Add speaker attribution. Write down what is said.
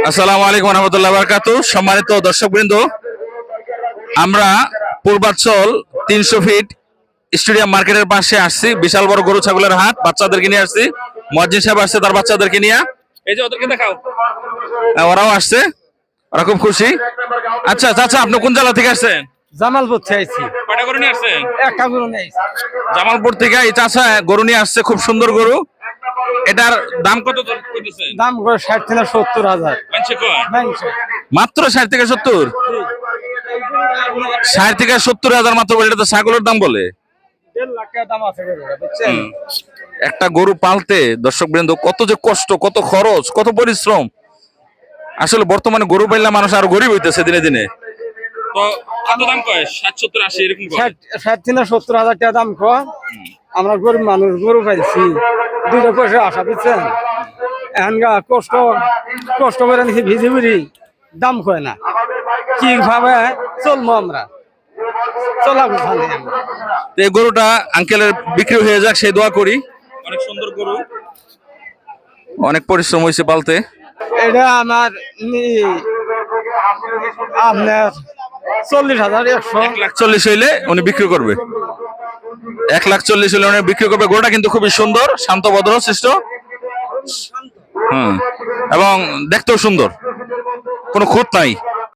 Speaker 1: আসসালামু আলাইকুম রহমতুল্লাহ বারাকাতুহু। সম্মানিত দর্শকবৃন্দ, আমরা পূর্বাঞ্চল 300 ফিট স্টেডিয়াম মার্কেটের পাশে আসছি। বিশাল বড় গরু ছাগলের হাট, বাচ্চাদেরকে নিয়ে আসছি। মুয়াজ্জিন সাহেব আসছে তার বাচ্চাদেরকে নিয়ে। এই যে ওদেরকে দেখাও, ওরাও আসছে, ওরা খুব খুশি। আচ্ছা চাচা, আপনি কোন জেলা থেকে আসছেন?
Speaker 2: জামালপুর চাইছি
Speaker 1: কয়টা গরু নিয়ে আসছেন?
Speaker 2: একটা গরু নেই।
Speaker 1: জামালপুর থেকে এই চাচা গরু নিয়ে আসছে, খুব সুন্দর গরু। এটার দাম কত কইতেছেন?
Speaker 2: দাম করে 60 থেকে 70,000।
Speaker 1: মাত্র 60 থেকে 70? 60 থেকে 70,000 মাত্র বলে? এটা তো ছাগলের দাম বলে।
Speaker 2: 1.5 লাখ টাকা দাম আছে গরুটা, বুঝছেন?
Speaker 1: একটা গরু পালতে দর্শকবৃন্দ কত যে কষ্ট, কত খরচ, কত পরিশ্রম। আসলে বর্তমানে গরু পাইলে মানুষ আরো গরিব হইতেছে দিনে দিনে। তো কত দাম কয়? 60 70 80 এরকম কয়?
Speaker 2: 60 থেকে 70,000 টাকা দাম কয়। আমরা গরিব মানুষ, গরু পাইছি, দুটো পয়সা আশা, বুঝছেন? এখানকার কষ্ট করে নিছি, ভিজি ভিজি দাম কয় না। কিভাবে চলবো আমরা? চলা বুঝা নেই আমরা।
Speaker 1: তো এই গরুটা আঙ্কেলের বিক্রি হয়ে যাক সেই দোয়া করি। অনেক সুন্দর গরু, অনেক পরিশ্রম হয়েছে পালতে।
Speaker 2: এটা আমার আপনার 40,000 100।
Speaker 1: 1,40,000 হইলে উনি বিক্রি করবে। 1,40,000 হলে উনি বিক্রি করবে। গরুটা কিন্তু খুবই সুন্দর, শান্ত ভদ্র শিষ্ট, এবং দেখতেও সুন্দর, কোনো খুঁত নাই।